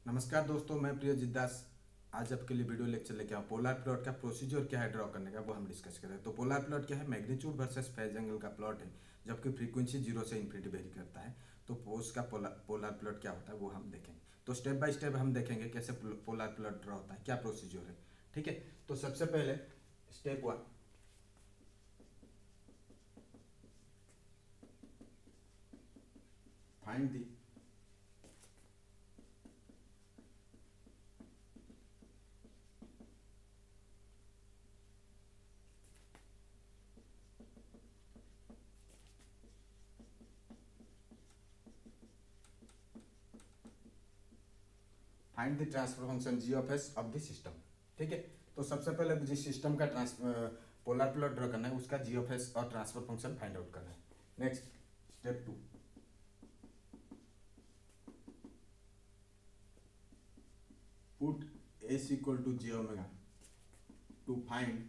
नमस्कार दोस्तों, मैं प्रियजीत दास आज आपके लिए वीडियो लेक्चर लेके आऊँ। पोलर प्लॉट का प्रोसीजर क्या है ड्रॉ करने का, वो हम डिस्कस करें। तो पोलर प्लॉट क्या है? मैग्नीट्यूड वर्सेस फेज एंगल का प्लॉट है, जबकि फ्रीक्वेंसी 0 से इन्फिनिटी वेरी करता है। तो उसका पोलर प्लॉट क्या होता है वो हम देखेंगे। तो स्टेप बाय स्टेप हम देखेंगे कैसे पोलर प्लॉट ड्रॉ होता है, क्या प्रोसीजर है। ठीक है, तो सबसे पहले step 1, find the find the transfer function G of S of the system. ठीक है, तो सबसे पहले जिस सिस्टम का पोलर प्लॉट ड्रॉ करना है उसका जी ऑफ एस और ट्रांसफर फंक्शन फाइंड आउट करना है। Next step 2, put s equal to j omega to find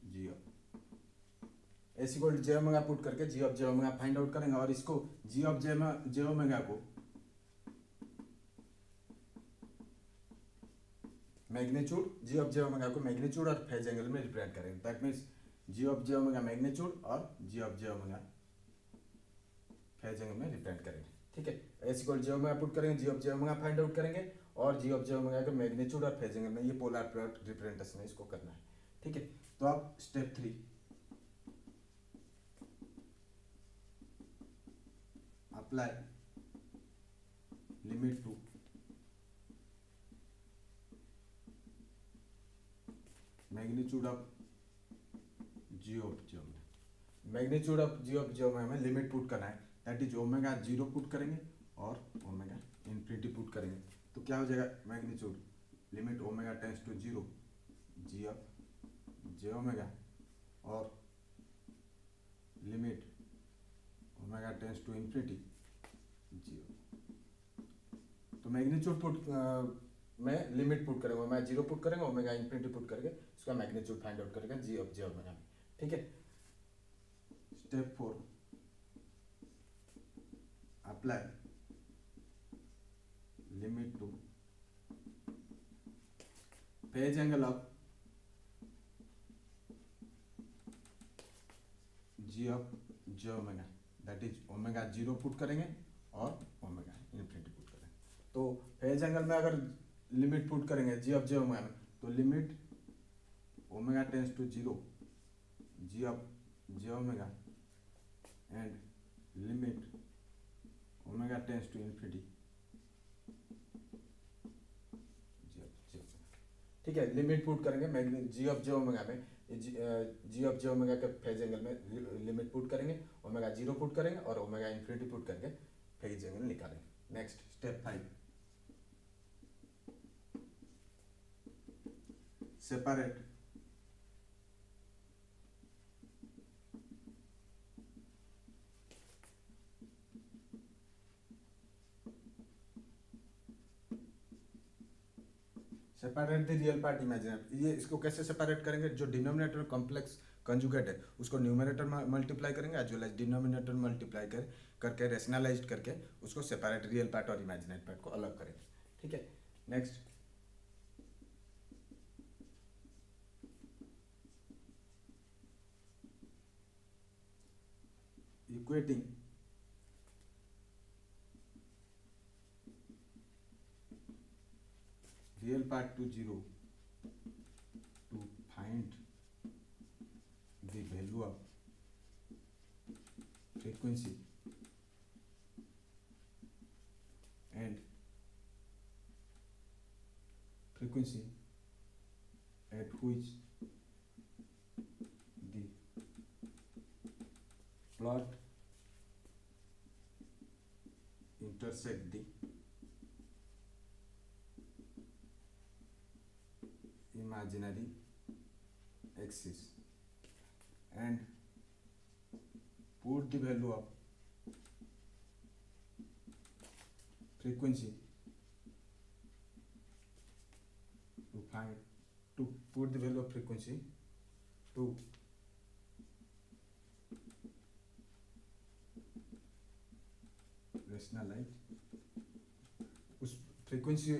G of s equal to j omega put करके G of J omega find out करेंगे। और इसको G of J omega को magnitude, G of J omega को magnitude और phase angle में represent करेंगे। That means G of J omega magnitude और G of J omega phase angle में रिप्रेजेंट करेंगे। ठीक है, s equal j omega put करेंगे, G of J omega find out करेंगे और जी ऑफ जे ओमेगा के मैग्नीट्यूड और फेज एंगल में, ये पोलर प्लॉट रिप्रेजेंटेशन है, इसको करना है। ठीक है, तो अब step 3, apply limit to magnitude of G of J omega. Magnitude of G of J omega में लिमिट पुट करना है, दैट इज ओमेगा 0 पुट करेंगे और ओमेगा इन्फिनिटी पुट करेंगे। तो क्या हो जाएगा? Magnitude limit omega tends to 0 G of J omega और limit omega tends to infinity G. तो मैग्नीट्यूड पुट में लिमिट पुट करेंगे, ओमेगा 0 पुट करेंगे, ओमेगा इन्फिनिटी पुट करके उसका मैग्नीट्यूड फाइंड आउट करेंगे जी ऑफ जे ओमेगा में। ठीक है, step 4, apply limit to phase angle of G of J omega, that is omega 0 put करेंगे और ओमेगा इन्फिनिटी पुट करेंगे। तो फेज एंगल में अगर लिमिट पुट करेंगे जी ऑफ जे ओमेगा में, तो limit omega tends to 0 G of J omega and limit omega tends to infinity G of J omega. ठीक है, लिमिट पुट करेंगे जी ऑफ जे ओमेगा में, जी of J omega के phase angle में limit put करेंगे, omega 0 put करेंगे और omega infinity put करके फेज एंगल निकालेंगे। Next step 5, separate separate the real part imaginary. ये इसको कैसे सेपरेट करेंगे? जो डिनोमिनेटर कॉम्प्लेक्स कंजुगेट है उसको न्यूमरेटर मल्टीप्लाई करेंगे as well as denominator multiply करके रेशनलाइज करके उसको सेपरेट रियल पार्ट और इमेजिनरी पार्ट को अलग करेंगे। ठीक है, next equating real part to 0 to find the value of frequency and frequency at which the plot intersect the imaginary axis and put the value of frequency to put the value of frequency to rationalize frequency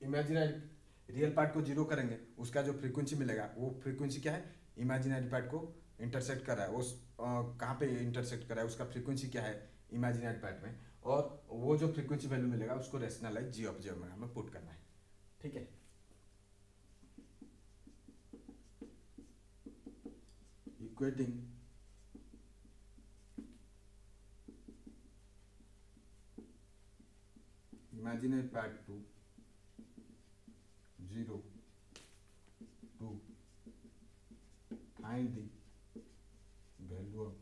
imaginary real part को zero करेंगे, उसका जो frequency मिलेगा वो frequency क्या है, imaginary part को intersect कर रहा है, उस कहाँ पे इंटरसेक्ट कर रहा है, उसका फ्रीक्वेंसी क्या है इमेजिनरी पार्ट में, और वो जो फ्रीक्वेंसी वैल्यू मिलेगा उसको rationalize G of J omega में पुट करना है। ठीक है, equating imaginary part to 0 to find the value of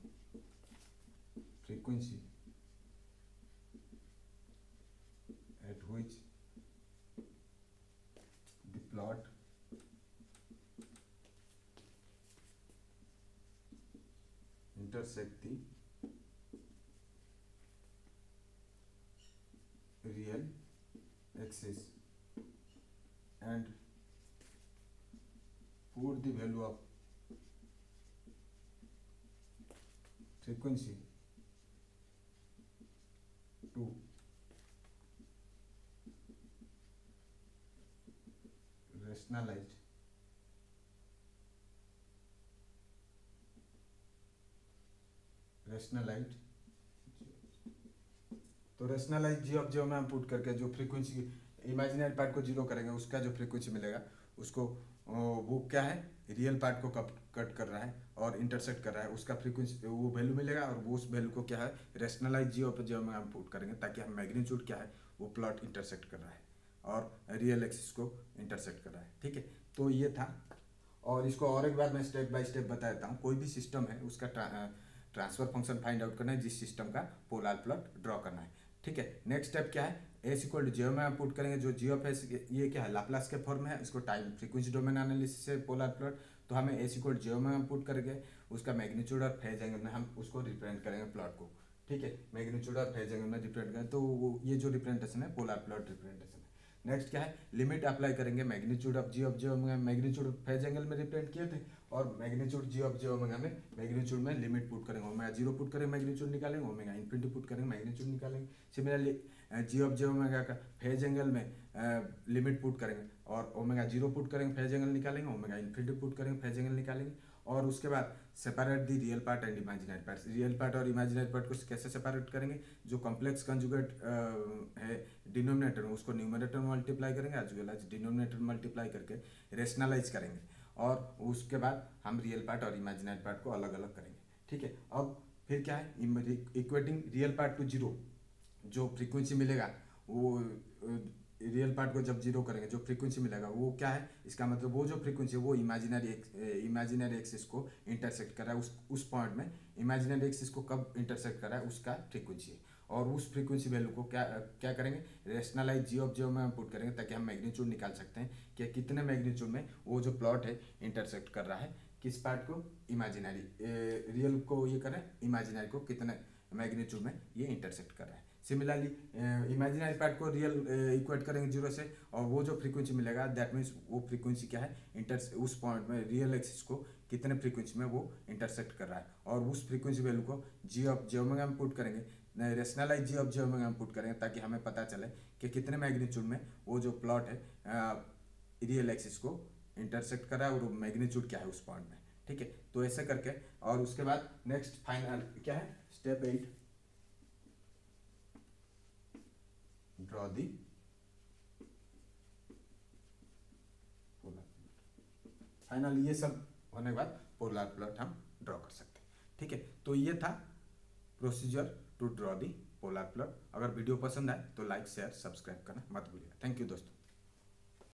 frequency at which the plot intersect the real axis and put the value of frequency to rationalized तो rationalise G of जे में हम put करके जो frequency imaginary part को zero करेंगे, उसका जो frequency मिलेगा उसको वो क्या है रियल पार्ट को कट कर रहा है और इंटरसेक्ट कर रहा है, उसका फ्रीक्वेंसी वो वैल्यू मिलेगा, और वो उस वैल्यू को क्या है रेशनलाइज जी ऑफ जे में हम पुट करेंगे, ताकि हम मैग्नीट्यूड क्या है वो प्लॉट इंटरसेक्ट कर रहा है और रियल एक्सिस को इंटरसेक्ट कर रहा है। ठीक है, तो ये था, और इसको और एक बार मैं स्टेप बाय स्टेप बता देता हूँ। कोई भी सिस्टम है उसका ट्रांसफर फंक्शन फाइंड आउट करना है, जिस सिस्टम का पोलर प्लॉट ड्रॉ करना है। ठीक है, नेक्स्ट स्टेप क्या है, एस इक्वल टू जे में हम पुट करेंगे, जो जी ऑफ एस ये क्या है लाप्लास के फॉर्म में है, इसको टाइम फ्रीक्वेंसी डोमेन एनालिसिस से पोलर प्लॉट, तो हमें एस इक्वल जे में हम पुट करके उसका मैग्नीट्यूड और फेज एंगल में हम उसको रिप्रेजेंट करेंगे प्लॉट को। ठीक है, मैग्नीट्यूड और फेज एंगल में रिप्रेजेंट करें, तो ये जो रिप्रेजेंटेशन है पोलर प्लॉट रिप्रेजेंटेशन है। नेक्स्ट क्या है, लिमिट अप्लाई करेंगे magnitude of G of J omega, magnitude phase angle में रिप्रेजेंट किए थे, और magnitude G of J omega में मैग्नीट्यूड में लिमिट पुट करेंगे, ओमेगा जीरो पुट करेंगे मैग्नीट्यूड निकालेंगे, ओमेगा इन्फिनिटी पुट करेंगे मैग्नीट्यूड निकालेंगे। Similarly G of J omega का फेज एंगल में लिमिट पुट करेंगे, और ओमेगा जीरो पुट करेंगे फेज एंगल निकालेंगे, ओमेगा इन्फिनिटी पुट करेंगे फेज एंगल निकालेंगे, और उसके बाद separate the real part and imaginary part. Real part और इमेजिनरी पार्ट को कैसे सेपरेट करेंगे, जो कॉम्प्लेक्स कंजुगेट है डिनोमिनेटर में उसको न्यूमरेटर में मल्टीप्लाई करेंगे, एज वेल एज डिनोमिनेटर में मल्टीप्लाई करके रेशनलाइज करेंगे, और उसके बाद हम रियल पार्ट और इमेजिनरी पार्ट को अलग अलग करेंगे। ठीक है, अब फिर क्या है, equating real part two zero, जो फ्रीक्वेंसी मिलेगा वो रियल पार्ट को जब जीरो करेंगे जो फ्रीक्वेंसी मिलेगा वो क्या है, इसका मतलब वो जो फ्रीक्वेंसी है वो इमेजिनरी एक्सिस को इंटरसेक्ट कर रहा है, उस पॉइंट में इमेजिनरी एक्सिस को कब इंटरसेक्ट कर रहा है उसका फ्रीक्वेंसी है, और उस फ्रीक्वेंसी वैल्यू को क्या करेंगे रेशनलाइज जी ऑफ जे में हम पुट करेंगे, ताकि हम मैग्नीट्यूड निकाल सकते हैं कि कितने मैग्नीट्यूड में वो जो प्लॉट है इंटरसेक्ट कर रहा है, किस पार्ट को इमेजिनरी रियल को ये करें इमेजिनरी को कितने मैग्नीट्यूड में ये इंटरसेक्ट कर रहा है। सिमिलरली इमेजिनरी पार्ट को रियल इक्वेट करेंगे जीरो से, और वो जो फ्रीक्वेंसी मिलेगा दैट मीन्स वो फ्रीक्वेंसी क्या है उस पॉइंट में रियल एक्सिस को कितने फ्रीक्वेंसी में वो इंटरसेक्ट कर रहा है, और उस फ्रीक्वेंसी वैल्यू को जी ऑफ जे ओमेगा में पुट करेंगे, rationalize G of J omega में पुट करेंगे, ताकि हमें पता चले कि कितने मैग्नीट्यूड में वो जो प्लॉट है रियल एक्सिस को इंटरसेक्ट कर रहा है और मैग्नीट्यूड क्या है उस पॉइंट में। ठीक है, तो ऐसे करके, और उसके बाद नेक्स्ट फाइनल क्या है step 8, draw the polar plot. Final ये सब होने के बाद पोलर प्लॉट हम ड्रॉ कर सकते हैं। ठीक है, तो ये था procedure to draw the polar plot. अगर वीडियो पसंद आए तो लाइक शेयर सब्सक्राइब करना मत भूलिएगा। थैंक यू दोस्तों।